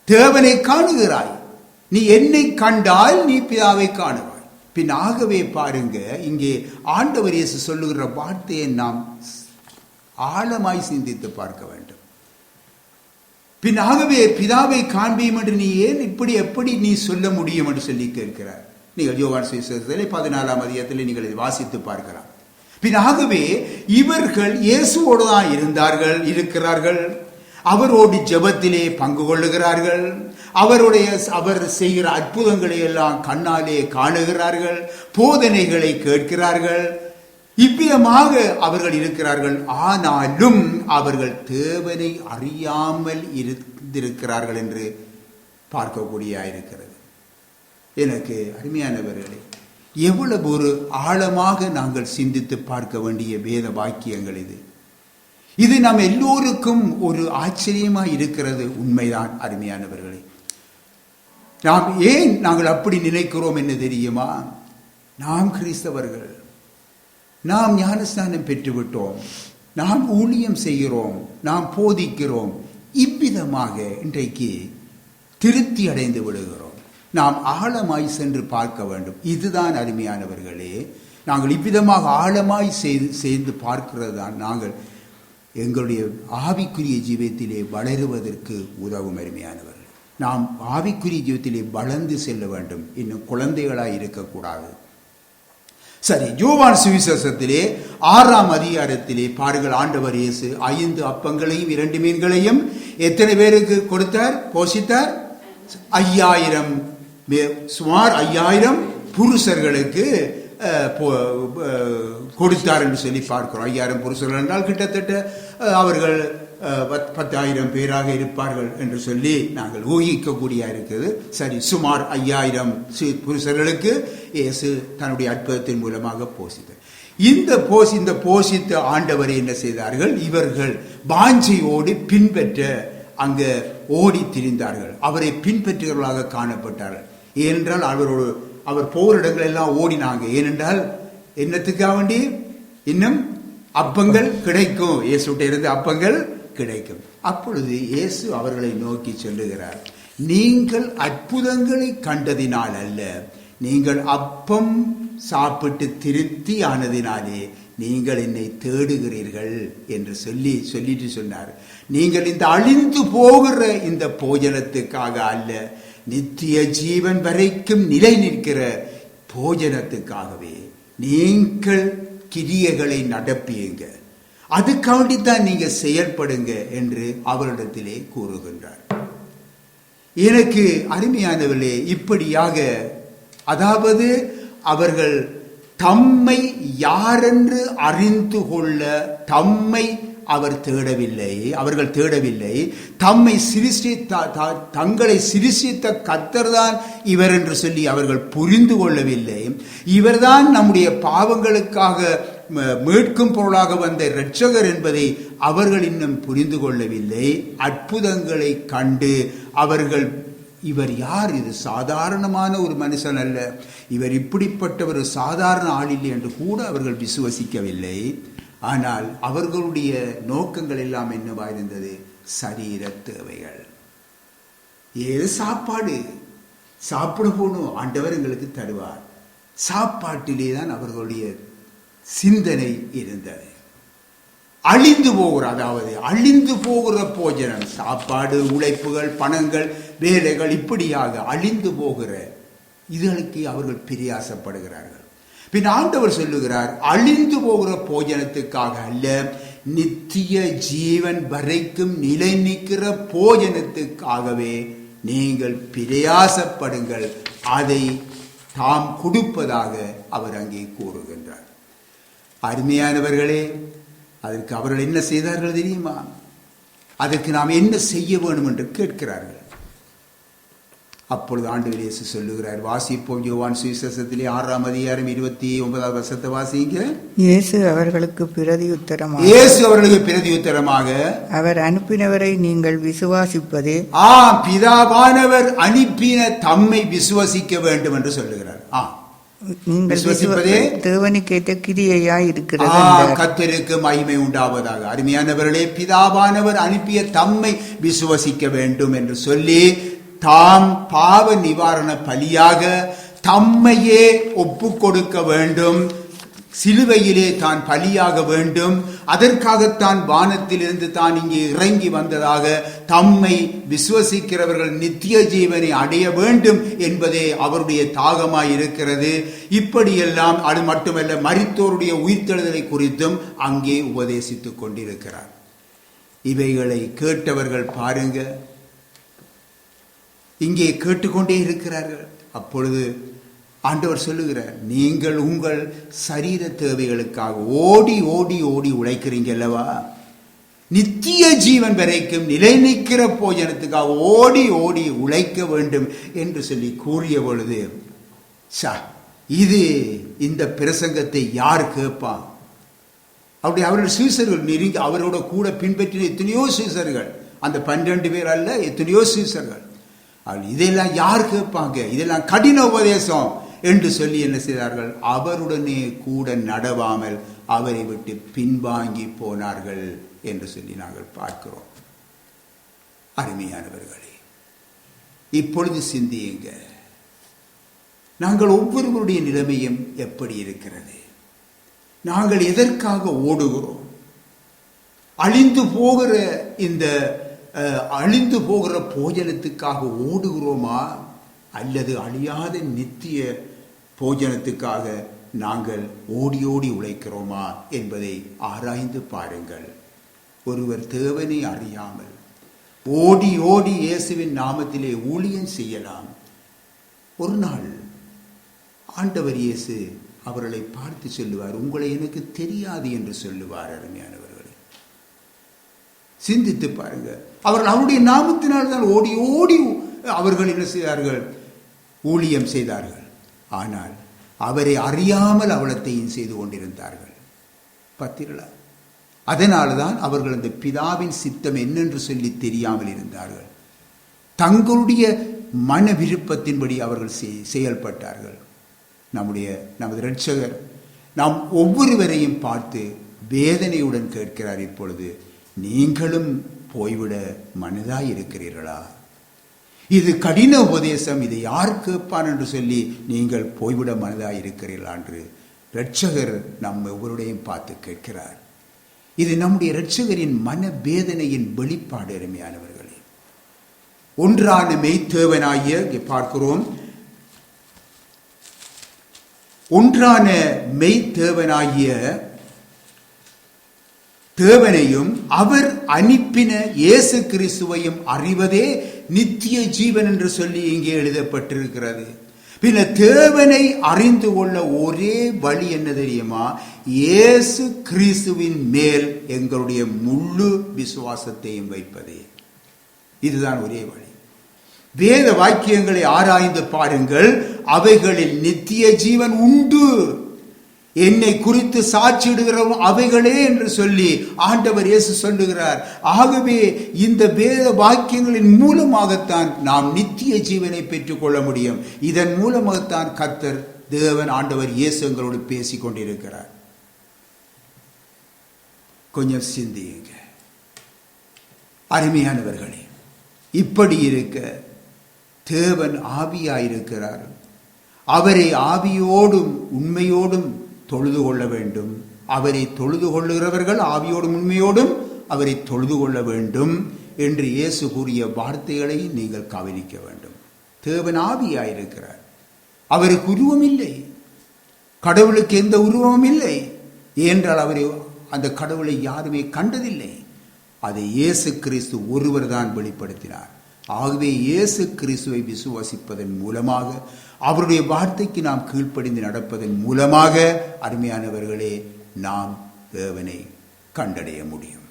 A: தேவனை காணுகிறாய். நீ என்னை கண்டால் நீ பிதாவை காணுவாய். பின் ஆகவே பாருங்க, இங்கே ஆண்டவர் இயேசு சொல்லுகிற வார்த்தையை நாம் ஆழமாய் சிந்தித்து பார்க்க வேண்டும். பின் ஆகவே பிதாவை காண்பியும் என்று நீ ஏன் எப்படி நீ சொல்ல முடியும் என்று சொல்லி கேட்கிறார். நீங்கள் யோவான் சுவிசேஷத்திலே 14ஆம் அதிகாரத்தில் நீங்கள் இதை வாசித்து பார்க்கலாம். பின் ஆகவே இவர்கள் இயேசுவோடு தான் இருக்கிறார்கள். அவரோடு ஜெபத்திலே பங்கு கொள்ளுகிறார்கள். அவர் செய்கிற அற்புதங்களை எல்லாம் கண்ணாலே காணுகிறார்கள். போதனைகளை கேட்கிறார்கள். இவ்விதமாக அவர்கள் இருக்கிறார்கள். ஆனாலும் அவர்கள் தேவனை அறியாமல் இருந்திருக்கிறார்கள் என்று பார்க்கக்கூடிய இருக்கிறது. எனக்கு அருமையானவர்களே, எவ்வளவு ஒரு ஆழமாக நாங்கள் சிந்தித்து பார்க்க வேண்டிய வேத வாக்கியங்கள் இது. இது நாம் எல்லோருக்கும் ஒரு ஆச்சரியமாக இருக்கிறது. உண்மைதான் அருமையானவர்களே. நாங்கள் அப்படி நினைக்கிறோம் என்ன தெரியுமா? நாம் கிறிஸ்தவர்கள், நாம் ஞானஸ்நானம் பெற்றுவிட்டோம், நாம் ஊழியம் செய்கிறோம், நாம் போதிக்கிறோம். இவ்விதமாக இன்றைக்கு திருப்தி அடைந்து விடுகிறோம். நாம் ஆழமாய் சென்று பார்க்க வேண்டும். இதுதான் அருமையானவர்களே, நாங்கள் இவ்விதமாக ஆழமாய் செய்து பார்க்கிறது தான் நாங்கள் எங்களுடைய ஆவிக்குரிய ஜீவியத்திலே வளருவதற்கு உதவும். அருமையானவர்கள், நாம் ஆவிக்குரிய ஜீவியத்திலே வளர்ந்து செல்ல வேண்டும். இன்னும் குழந்தைகளாய் இருக்கக்கூடாது. சரி, யோவான் சுவிசேஷத்திலே 6ஆம் அதிகாரத்திலே பாருங்கள், ஆண்டவர் இயேசு 5 அப்பங்களையும் 2 மீன்களையும் எத்தனை பேருக்கு கொடுத்தார், போஷித்தார்? 5000, சுமார் 5000 புருஷர்களுக்கு கொடுத்தார் என்று சொல்லி பார்க்கிறோம். 5000 புருஷர்கள் என்றால் கிட்டத்தட்ட அவர்கள் 10,000 பேராக இருப்பார்கள் என்று சொல்லி நாங்கள் ஊகிக்கக்கூடிய இருக்குது. சரி, சுமார் 5000 புருஷர்களுக்கு இயேசு தன்னுடைய அற்புதத்தின் மூலமாக போஷித்தார். இந்த போஷித்த ஆண்டவரை என்ன செய்தார்கள்? இவர்கள் வாஞ்சையோடு பின்பற்ற அங்க ஓடி திரிந்தார்கள். அவரை பின்பற்றுகிறவர்களாக காணப்பட்டார்கள். ஏனென்றால் அவர் போகிற இடங்கள் எல்லாம் ஓடினாங்க. ஏனென்றால் என்னத்துக்காக வேண்டி? இன்னும் அப்பங்கள் கிடைக்கும், இயேசுட்ட இருந்து அப்பங்கள் கிடைக்கும். அப்பொழுது இயேசு அவர்களை நோக்கி சொல்லுகிறார், நீங்கள் அற்புதங்களை கண்டதினால் அல்ல, நீங்கள் அப்பம் சாப்பிட்டு திருப்தி ஆனதினாலே நீங்கள் என்னை தேடுகிறீர்கள் என்று சொல்லிட்டு சொன்னார். நீங்கள் இந்த அழிந்து போகிற இந்த போஜனத்துக்காக அல்ல, நித்திய ஜீவன் வரைக்கும் நிலை நிற்கிற போஜனத்துக்காகவே நீங்கள் கிரியைகளை நடப்பியுங்க, அதுக்காண்டித்தான் நீங்க செயல்படுங்க என்று அவரிடத்திலே கூறுகின்றார். எனக்கு அருமையானவர்களே, இப்படியாக, அதாவது அவர்கள் தம்மை யாரென்று அறிந்து கொள்ள அவர்கள் தேடவில்லை. தங்களை சிருஷ்டித்த கர்த்தர்தான் இவர் என்று சொல்லி அவர்கள் புரிந்து கொள்ளவில்லை. இவர்தான் நம்முடைய பாவங்களுக்காக மீட்கும் பொருளாக வந்த இரட்சகர் என்பதை அவர்கள் இன்னும் புரிந்து கொள்ளவில்லை. அற்புதங்களை கண்டு அவர்கள், இவர் யார், இது சாதாரணமான ஒரு மனுஷன் அல்ல, இவர் இப்படிப்பட்ட ஒரு சாதாரண ஆள் இல்லை என்று கூட அவர்கள் விசுவசிக்கவில்லை. ஆனால் அவர்களுடைய நோக்கங்கள் எல்லாம் என்னவா இருந்தது? சரீர தேவைகள். ஏது சாப்பாடு, சாப்பிட போகணும், ஆண்டவர் எங்களுக்கு தருவார். சாப்பாட்டிலே தான் அவர்களுடைய சிந்தனை இருந்தது. அழிந்து போகிற, அதாவது அழிந்து போகிற போஜனம், சாப்பாடு, உழைப்புகள், பணங்கள், வேலைகள், இப்படியாக அழிந்து போகிற இதற்கு அவர்கள் பிரியாசப்படுகிறார்கள். பின் ஆண்டவர் சொல்லுகிறார், அழிந்து போகிற போஜனத்துக்காக அல்ல, நித்திய ஜீவன் வரைக்கும் நிலை நிற்கிற போஜனத்துக்காகவே நீங்கள் பிரயாசப்படுங்கள், அதை தாம் கொடுப்பதாக அவர் அங்கே கூறுகின்றார். அருமையானவர்களே, அதற்கு அவர்கள் என்ன செய்தார்கள் தெரியுமா? அதற்கு நாம் என்ன செய்ய வேண்டும் என்று கேட்கிறார்கள். அப்பொழுது ஆண்டவர் இயேசு சொல்லுகிறார், வாசிப்போம். யோவான் சுவிசேஷத்திலே 6ஆம் அதிகாரம் 29வது வசனத்தை வாசிங்க.
B: இயேசு அவர்களுக்கு பிரதியுத்தரமாக, அவர் அனுப்பினவரை நீங்கள் விசுவாசிப்பதே,
A: பிதாவானவர் அனுப்பின தம்மை விசுவசிக்க வேண்டும் என்று சொல்லுகிறார்.
B: தேவனுக்கேற்ற கிரியையாய் இருக்கிறது.
A: கர்த்தருக்கு மகிமை உண்டாவதாக. அருமையானவர்களே, பிதாவானவர் அனுப்பிய தம்மை விசுவசிக்க வேண்டும் என்று சொல்லி தாம் பாவ நிவாரண பலியாக தம்மையே ஒப்பு கொடுக்க வேண்டும், சிலுவையிலே தான் பலியாக வேண்டும், அதற்காகத்தான் வானத்திலிருந்து தான் இங்கே இறங்கி வந்ததாக, தம்மை விசுவசிக்கிறவர்கள் நித்திய ஜீவனை அடைய வேண்டும் என்பதே அவருடைய தாகமாய் இருக்கிறது. இப்படியெல்லாம் அது மட்டுமல்ல, மரித்தோருடைய உயிர்த்தெழுதலை குறித்தும் அங்கே உபதேசித்துக் கொண்டிருக்கிறார். இவைகளை கேட்டவர்கள் பாருங்க, இங்கே கேட்டுக்கொண்டே இருக்கிறார்கள். அப்பொழுது ஆண்டவர் சொல்லுகிறார், நீங்கள் உங்கள் சரீர தேவைகளுக்காக ஓடி ஓடி ஓடி உழைக்கிறீங்க அல்லவா, நித்திய ஜீவன் வரைக்கும் நிலை நிற்கிற போஜனத்துக்காக ஓடி ஓடி உழைக்க வேண்டும் என்று சொல்லி கூறிய பொழுது, இந்த பிரசங்கத்தை யார் கேட்பான்? அப்படி அவர்கள் சீசர்கள் நெருங்கி அவரோட கூட பின்பற்றின எத்தனையோ சீசர்கள், அந்த 12 பேர் அல்ல, எத்தனையோ சீசர்கள். இதெல்லாம் யார் கேட்பாங்க? இதெல்லாம் கடின உபதேசம் என்று சொல்லி என்ன செய்தார்கள்? அவருடனே கூட நடவாமல் அவரை விட்டு பின்வாங்கி போனார்கள் என்று சொல்லி நாங்கள் பார்க்கிறோம். அருமையானவர்களே, இப்பொழுது சிந்தியுங்க, நாங்கள் ஒவ்வொருவருடைய நிலைமையும் எப்படி இருக்கிறது? நாங்கள் எதற்காக ஓடுகிறோம்? அழிந்து போகிற போஜனத்துக்காக ஓடுகிறோமா, அல்லது அழியாத நித்திய போஜனத்துக்காக நாங்கள் ஓடி ஓடி உழைக்கிறோமா என்பதை ஆராய்ந்து பாருங்கள். ஒருவர் தேவனை அறியாமல் ஓடி ஓடி இயேசுவின் நாமத்திலே ஊழியம் செய்யலாம். ஒரு நாள் ஆண்டவர் இயேசு அவர்களை பார்த்து சொல்லுவார், உங்களை எனக்கு தெரியாது என்று சொல்லுவார். அருமையானவர்களே, சிந்தித்து பாருங்க. அவர்கள் அவருடைய நாமத்தினால் தான் ஓடி ஓடி அவர்கள் என்ன செய்தார்கள்? ஊழியம் செய்தார்கள். ஆனால் அவரை அறியாமல் அவலத்தையும் செய்து கொண்டிருந்தார்கள். பார்த்தீர்களா? அதனால்தான் அவர்கள் அந்த பிதாவின் சித்தம் என்னென்று சொல்லி தெரியாமல் இருந்தார்கள். தங்களுடைய மன விருப்பத்தின்படி அவர்கள் செயல்பட்டார்கள். நமது இரட்சகர் நாம் ஒவ்வொருவரையும் பார்த்து வேதனையுடன் கேட்கிறார், இப்பொழுது நீங்களும் போய்விட மனதாய் இருக்கிறீர்களா? இது கடின உபதேசம், இதை யார் கேட்பான் என்று சொல்லி நீங்கள் போய்விட மனதாய் இருக்கிறீர்களா என்று இரட்சகர் நம் ஒவ்வொருடையும் பார்த்து கேட்கிறார். இது நம்முடைய இரட்சகரின் மன வேதனையின் வெளிப்பாடு. அருமையானவர்களே, ஒன்றான மெய்த்தேவனாகிய பார்க்கிறோம், ஒன்றான மெய்த்தேவனாகிய தேவனையும் அவர் அனுப்பின இயேசு கிறிஸ்துவையும் அறிவதே நித்திய ஜீவன் என்று சொல்லி இங்கே எழுதப்பட்டிருக்கிறது. பின்ன தேவனை அறிந்து கொள்ள ஒரே வழி என்ன தெரியுமா? இயேசு கிறிஸ்துவின் மேல் எங்களுடைய முழு விசுவாசத்தையும் வைப்பதே. இதுதான் ஒரே வழி. வேத வாக்கியங்களை ஆராய்ந்து பாருங்கள், அவைகளில் நித்திய ஜீவன் உண்டு. என்னை குறித்து சாட்சியிடுகிறவன் அவைகளே என்று சொல்லி ஆண்டவர் இயேசு சொல்லுகிறார். ஆகவே இந்த வேத வாக்கியங்களின் மூலமாகத்தான் நாம் நித்திய ஜீவனை பெற்றுக் கொள்ள முடியும். இதன் மூலமாகத்தான் கர்த்தர் தேவன் ஆண்டவர் இயேசு எங்களோடு பேசிக் கொண்டிருக்கிறார். கொஞ்சம் சிந்தியுங்க அருமையானவர்களே. இப்படி இருக்க தேவன் ஆவியாயிருக்கிறார். அவரை ஆவியோடும் உண்மையோடும் தொழுது கொள்ள வேண்டும். அவரை தொழுது கொள்ளுகிறவர்கள் ஆவியோடும் உண்மையோடும் அவரை தொழுது கொள்ள வேண்டும் என்று இயேசு கூறிய வார்த்தைகளை நீங்கள் கவனிக்க வேண்டும். தேவன் ஆவியாயிருக்கிறார். அவருக்கு உருவம் இல்லை. கடவுளுக்கு எந்த உருவமும் இல்லை. ஏனென்றால் அவரை அந்த கடவுளை யாருமே கண்டதில்லை. அதை இயேசு கிறிஸ்து ஒருவர் தான் வெளிப்படுத்தினார். ஆகவே இயேசு கிறிஸ்துவை விசுவாசிப்பதன் மூலமாக, அவருடைய வார்த்தைக்கு நாம் கீழ்ப்படிந்து நடப்பதன் மூலமாக அருமையானவர்களே நாம் தேவனை கண்டடைய முடியும்.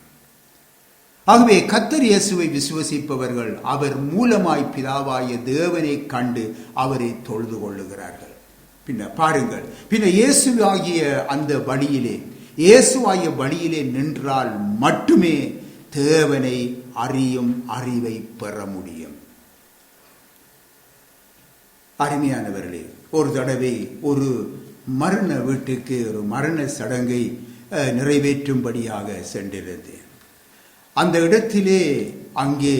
A: ஆகவே கர்த்தர் இயேசுவை விசுவாசிப்பவர்கள் அவர் மூலமாய் பிதாவாய தேவனை கண்டு அவரை தொழுது கொள்ளுகிறார்கள். பின்ன பாருங்கள், பின்ன இயேசுவாகிய அந்த வழியிலே, இயேசுவாகிய வழியிலே நின்றால் மட்டுமே தேவனை அறியும் அறிவை பெற முடியும். அருமையானவர்களே, ஒரு தடவை ஒரு மரண வீட்டுக்கு ஒரு மரண சடங்கை நிறைவேற்றும்படியாக சென்றிருந்தேன். அந்த இடத்திலே அங்கே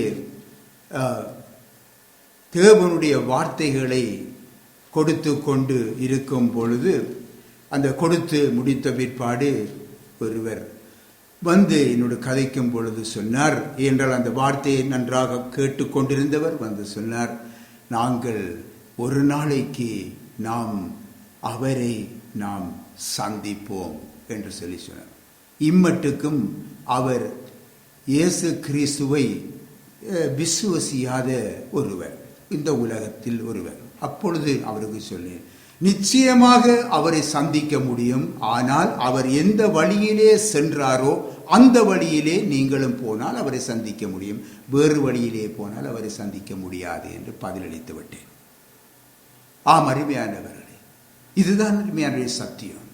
A: தேவனுடைய வார்த்தைகளை கொடுத்து கொண்டு இருக்கும் பொழுது, அந்த கொடுத்து முடித்த பிற்பாடு ஒருவர் வந்து என்னோட கதைக்கும் பொழுது சொன்னார், என்றால் அந்த வார்த்தையை நன்றாக கேட்டுக்கொண்டிருந்தவர் வந்து சொன்னார், நாங்கள் ஒரு நாளைக்கு அவரை நாம் சந்திப்போம் என்று சொல்லி சொன்னார். இம்மட்டுக்கும் அவர் இயேசு கிறிஸ்துவை விசுவசியாத ஒருவர், இந்த உலகத்தில் ஒருவர். அப்பொழுது அவருக்கு சொன்னேன், நிச்சயமாக அவரை சந்திக்க முடியும். ஆனால் அவர் எந்த வழியிலே சென்றாரோ அந்த வழியிலே நீங்களும் போனால் அவரை சந்திக்க முடியும், வேறு வழியிலே போனால் அவரை சந்திக்க முடியாது என்று பதிலளித்து விட்டேன். ஆம் அருமையானவர்களே, இதுதான் அருமையான சத்தியம்.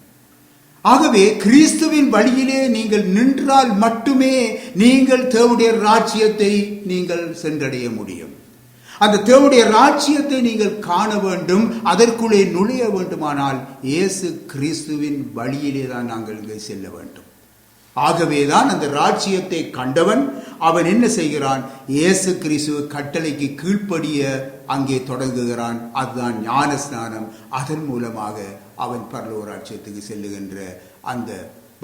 A: ஆகவே கிறிஸ்துவின் வழியிலே நீங்கள் நின்றால் மட்டுமே நீங்கள் தேவனுடைய ராஜ்யத்தை நீங்கள் சென்றடைய முடியும். அந்த தேவனுடைய ராஜ்யத்தை நீங்கள் காண வேண்டும், அதற்குள்ளே நுழைய வேண்டுமானால் இயேசு கிறிஸ்துவின் வழியிலே தான் நாங்கள் இங்கே செல்ல வேண்டும். ஆகவேதான் அந்த ராஜ்யத்தை கண்டவன் அவன் என்ன செய்கிறான்? இயேசு கிறிஸ்துவ கட்டளைக்கு கீழ்ப்படிய அங்கே தொடங்குகிறான். அதுதான் ஞான ஸ்நானம். அதன் மூலமாக அவன் பரலோக ராஜ்யத்துக்கு செல்லுகின்ற அந்த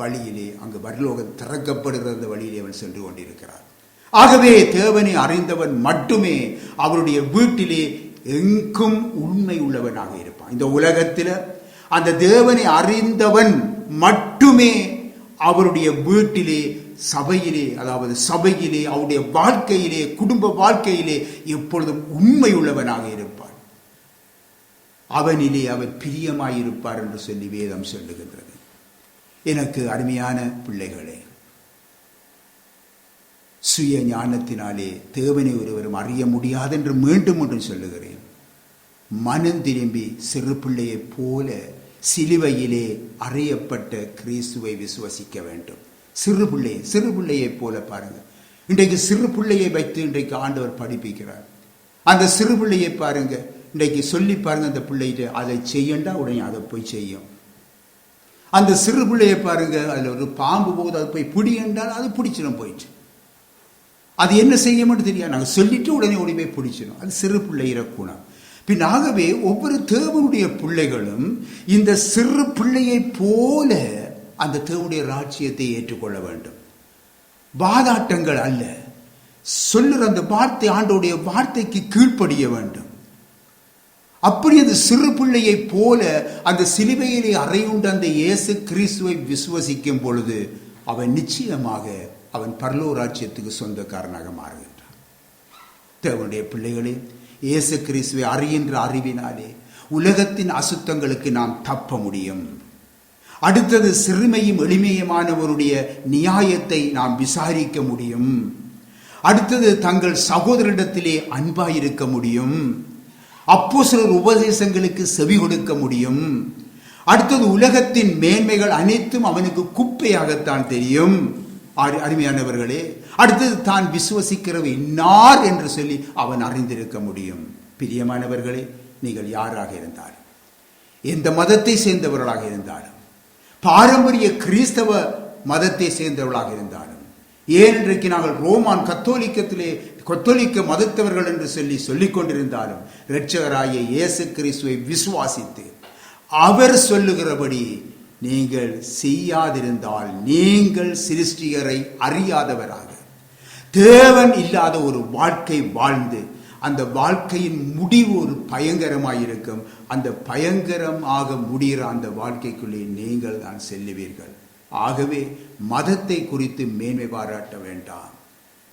A: வழியிலே, அங்கு பரலோகம் திறக்கப்படுகிற அந்த வழியிலே அவன் சென்று கொண்டிருக்கிறான். ஆகவே தேவனை அறிந்தவன் மட்டுமே அவருடைய வீட்டிலே எங்கும் உண்மை உள்ளவனாக இருப்பான். இந்த உலகத்தில் அந்த தேவனை அறிந்தவன் மட்டுமே அவருடைய வீட்டிலே, சபையிலே, அதாவது சபையிலே, அவருடைய வாழ்க்கையிலே, குடும்ப வாழ்க்கையிலே எப்பொழுதும் உண்மை உள்ளவனாக இருப்பான். அவனிலே அவர் பிரியமாயிருப்பார் என்று சொல்லி வேதம் சொல்லுகின்றது. எனக்கு அருமையான பிள்ளைகளே, சுய ஞானத்தினாலே தேவனை ஒருவரும் அறிய முடியாது என்று மீண்டும் ஒன்று சொல்லுகிறேன். மனம் திரும்பி சிறு பிள்ளையைப் போல சிலுவையிலே அறையப்பட்ட கிறிஸ்துவை விசுவசிக்க வேண்டும். சிறு பிள்ளையைப் போல பாருங்க. இன்றைக்கு சிறு பிள்ளையை வைத்து இன்றைக்கு ஆண்டவர் படிப்பிக்கிறார். அந்த சிறு பிள்ளையை பாருங்க, இன்றைக்கு சொல்லி பாருங்க, அந்த பிள்ளைகிட்ட அதை செய்யண்டா உடனே அதை போய் செய்யும். அந்த சிறு பிள்ளையை பாருங்க, அதில் ஒரு பாம்பு போகுது, அதை போய் பிடி என்றால் அது பிடிச்சிடும் போயிட்டு. அது என்ன செய்ய மட்டும் தெரியாது, நாங்கள் சொல்லிட்டு உடனே ஓடி போய் பிடிச்சிடும். அது சிறு பிள்ளையிற குணம். பின்னாகவே ஒவ்வொரு தேவனுடைய பிள்ளைகளும் இந்த சிறு பிள்ளையை போல அந்த தேவனுடைய ராஜ்யத்தை ஏற்றுக்கொள்ள வேண்டும். வாதாட்டங்கள் அல்ல, சொல்லுற அந்த வார்த்தை, ஆண்டோடைய வார்த்தைக்கு கீழ்ப்படிய வேண்டும். அப்படி அந்த சிறு பிள்ளையை போல அந்த சிலுவையிலே அறையுண்ட அந்த இயேசு கிறிஸ்துவை விசுவசிக்கும் பொழுது அவன் நிச்சயமாக அவன் பரலோக ராஜ்யத்துக்கு சொந்தக்காரனாக மாறுகின்றான். தேவனுடைய பிள்ளைகளே, இயேசு கிறிஸ்துவை அறிகின்ற அறிவினாலே உலகத்தின் அசுத்தங்களுக்கு நாம் தப்ப முடியும். அடுத்தது சிறுமையும் எளிமையுமானவருடைய நியாயத்தை நாம் விசாரிக்க முடியும். அடுத்தது தங்கள் சகோதரிடத்திலே அன்பாயிருக்க முடியும். அப்போஸ்தலர் உபதேசங்களுக்கு செவி கொடுக்க முடியும். அடுத்தது உலகத்தின் மேன்மைகள் அனைத்தும் அவனுக்கு குப்பையாகத்தான் தெரியும். அருமையானவர்களே, அடுத்தது தான் விசுவசிக்கிறவ இன்னார் என்று சொல்லி அவன் அறிந்திருக்க முடியும். பிரியமானவர்களே, நீங்கள் யாராக இருந்தாலும், எந்த மதத்தை சேர்ந்தவர்களாக இருந்தாலும், பாரம்பரிய கிறிஸ்தவ மதத்தை சேர்ந்தவர்களாக இருந்தாலும், ஏன் இன்றைக்கு நாங்கள் ரோமான் கத்தோலிக்க மதத்தவர்கள் என்று சொல்லிக் கொண்டிருந்தாலும், இரட்சகராகிய இயேசு கிறிஸ்துவை விசுவாசித்து அவர் சொல்லுகிறபடி நீங்கள் செய்யாதிருந்தால் நீங்கள் சிருஷ்டிகரை அறியாதவராக தேவன் இல்லாத ஒரு வாழ்க்கை வாழ்ந்து அந்த வாழ்க்கையின் முடிவு ஒரு பயங்கரமாயிருக்கும். அந்த பயங்கரமாக முடிகிற அந்த வாழ்க்கைக்குள்ளே நீங்கள் தான் செல்லுவீர்கள். ஆகவே மதத்தை குறித்து மேன்மை பாராட்ட வேண்டாம்.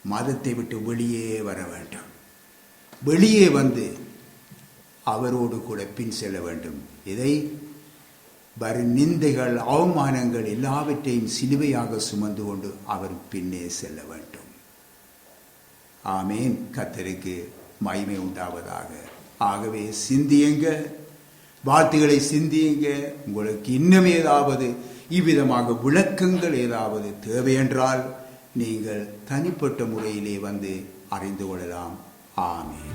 A: மதத்தை விட்டு வெளியே வர வேண்டாம். வெளியே வந்து அவரோடு கூட பின் செல்ல வேண்டும். இதை வரும் நிந்தைகள், அவமானங்கள் எல்லாவற்றையும் சிலுவையாக சுமந்து கொண்டு அவர் பின்னே செல்ல வேண்டும். ஆமேன். கர்த்தருக்கு மகிமை உண்டாவதாக. ஆகவே சிந்தியுங்க, வார்த்தைகளை சிந்தியுங்க. உங்களுக்கு இன்னும் ஏதாவது இவ்விதமாக விளக்கங்கள் ஏதாவது தேவை என்றால் நீங்கள் தனிப்பட்ட முறையிலே வந்து அறிந்து கொள்ளலாம். ஆமேன்.